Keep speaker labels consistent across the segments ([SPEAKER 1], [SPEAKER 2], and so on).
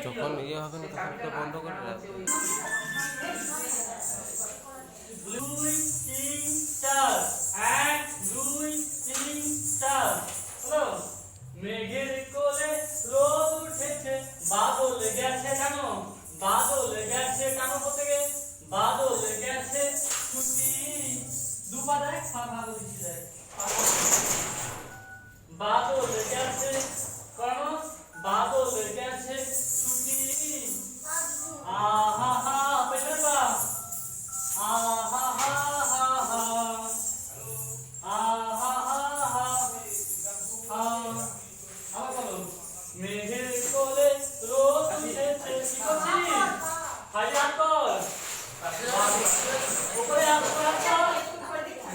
[SPEAKER 1] যখন ইয়ে হবে না তখন তো বন্ধ করে রাখবে।
[SPEAKER 2] 2 3 4 1 2 3 4 হলো। মেঘের কোলে রোদ উঠেছে, বাদল গেছে কেন, বাদল গেছে কেন বলতে গে, বাদল গেছে ছুটি। দুপা দেখ ফাঁকা দিচ্ছি দেখ, বাদল গেছে কেন, বাদল গেছে ছুটি। আহা হা পেছনে বা, আহা হা হা হা, আহা হা হা হা। আবার বলো, মেঘের কোলে রোদ উঠেছে, কি করছিস? হাই হাত কর, উপরে হাত কর।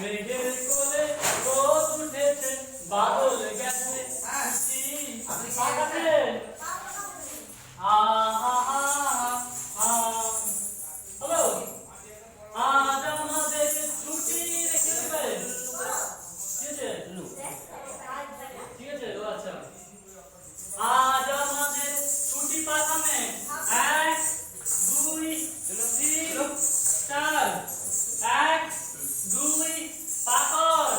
[SPEAKER 2] মেঘের কোলে রোদ উঠেছে, বাদল গেছে ছুটি। আকাশে আহা হা হা। হ্যালো, আজ আমাদের ছুটি রেখে দেবে, ঠিক আছে? ঠিক আছে, ও আচ্ছা। আজ আমাদের ছুটি পাঠানে 1 2 3 4 1 2 পাকর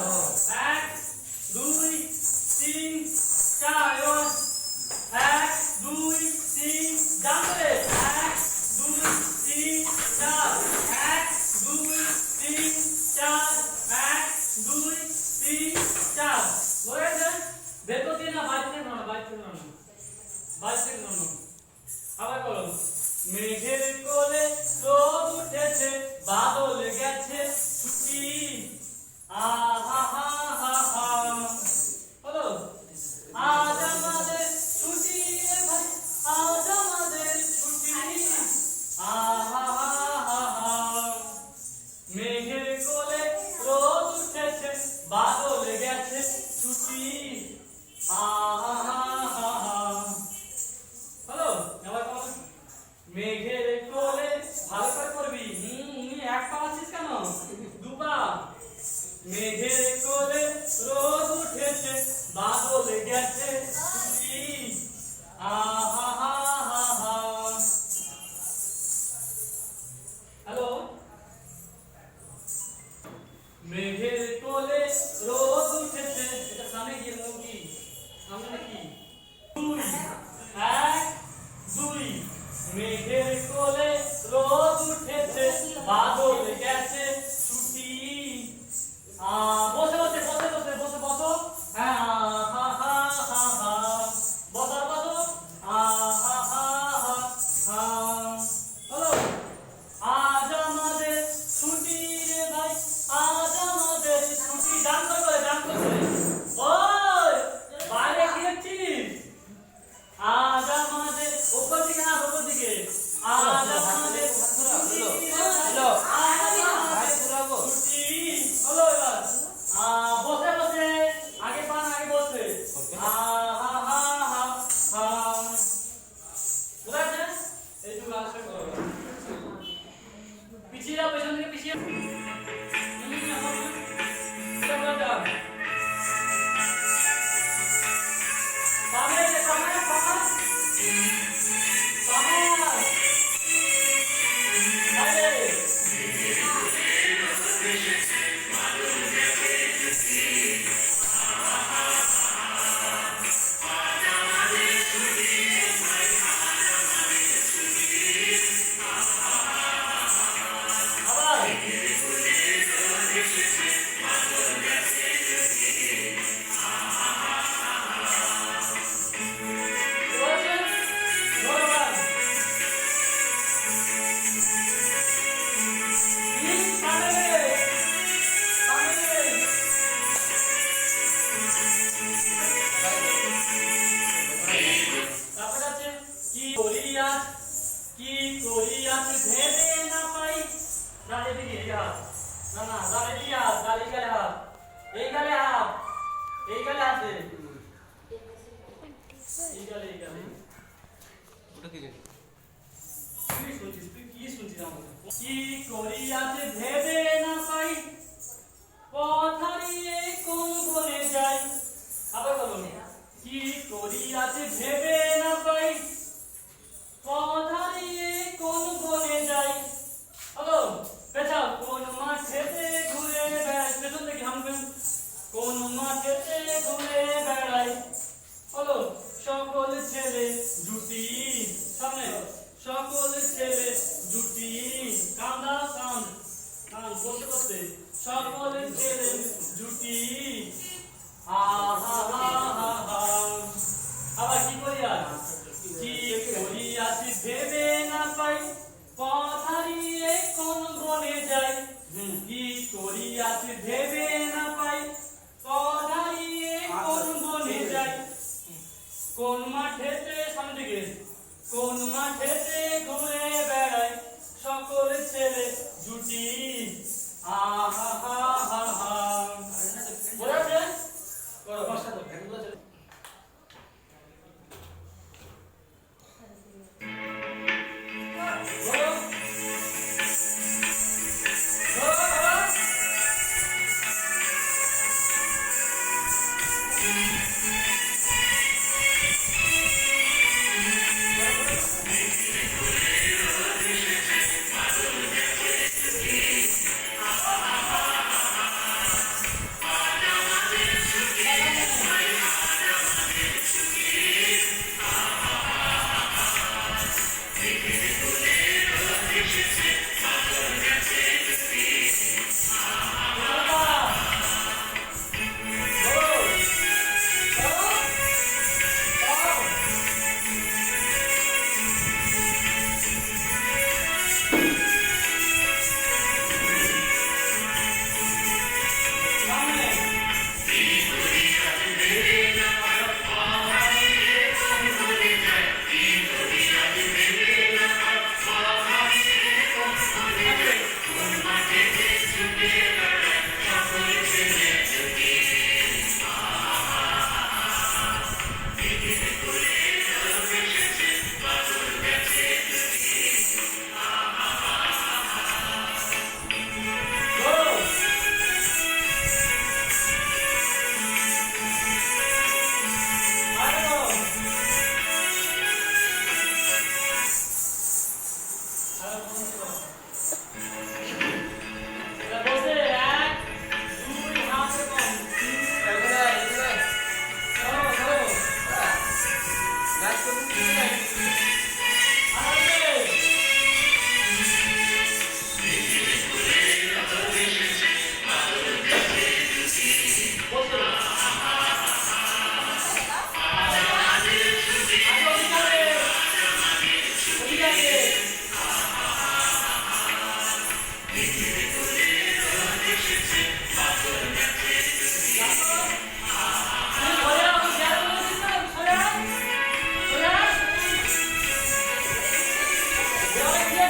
[SPEAKER 2] 1 2 3 4 1 2 3 জানলে 1 2 3 4 1 2 3 4 1 2 3 4 বলে দেন। বেতো দিয়ে না বাইক থেকে না, বাইক থেকে না, বাইক থেকে না। আবার বলো, মেঘের কোলে রোদ উঠেছে, বাদল গেছে ছুটি। আহা হা হা হা। বলো, আজ আমাদের ছুটি রে ভাই, আজ আমাদের ছুটি। আহা হা হা হা। মেঘের কোলে রোদ উঠেছে, বাদল গেছে ছুটি। আহা হা হা হা। হ্যালো, এবার বল, মেঘের কোলে, ভালো করে করবি। এক পা আছিস কেন, দুপা। মেঘের কোলে রোদ উঠেছে, বাদল গেছে ছুটি। আহা হা হা হা। হ্যালো, মেঘের কোলে রোদ উঠেছে, এটা সামনে গিয়ে কি সামনে নাকি 2 1 2। মেঘের কোলে রোদ উঠেছে, বাদল গেছে ছুটি। বসে বসে বসে বসে বসে বসো। হ্যাঁ, হা হা হা হা। বসো বসো, হা হা হা হা। হ্যালো, আজ আমাদের ছুটি রে ভাই, আজ আমাদের ছুটি। গান করে গান করে। ওই বাইরে কি দেখছিস? আজ আমাদের উপর দিকে না, উপর দিকে। আজ আমাদের ছুটি রে ভাই, আজ আমাদের ছুটি। হলো এবার বসে বসে, আগে পান আগে বসে। আহা হা হা হা। বুঝাচ্ছে? এইটুকু আশা করো। পিছিয়ে যাও, পেছন থেকে পিছিয়ে। কি করিয়াছি ভেবে না পাই। না এদিকে এই হাত, না না না এদিকে হাত, গালে গালে হাত, এই গালে হাত, এই গালে আছে, এই গালে ওটা কি কি করি আজ ভেবে না পাই, পথ হারিয়ে কোন বনে যাই। আবার বলুন, কি করি আজ ভেবে না পাই, পথ হারিয়ে কোন বনে যাই। হ্যালো, পেছাও। কোন মাঠেতে ঘুরে বেড়াই, পেছন থেকে হামবেন। কোন মাঠেতে ঘুরে বেড়াই। হ্যালো, সকল ছেলে জুটি, সামনে সকল ছেলে জুটি, কান্দা কান্দ কান্দ বলতে বলতে, সকল ছেলে জুটি, আহা হা হা হা। আবার কি করি আর, কি করি আজ ভেবে না পাই, পথ হারিয়ে কোন বনে যাই। কি করি আজ ভেবে না পাই, পথ হারিয়ে কোন বনে যাই। কোন মাঠেতে, সামনে দিকে, কোন মাঠেতে ঘুরে বেড়াই, সকল ছেলে জুটি, আহা হা হা হা। বোঝা যাচ্ছে? করো ভাষা তো ভ্যানগুলো চলে।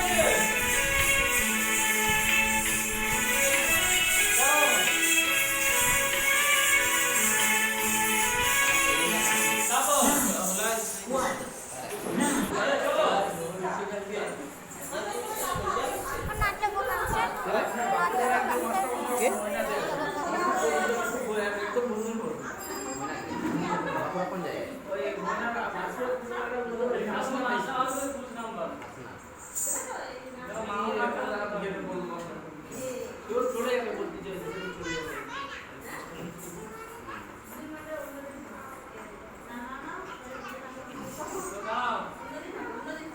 [SPEAKER 2] Good.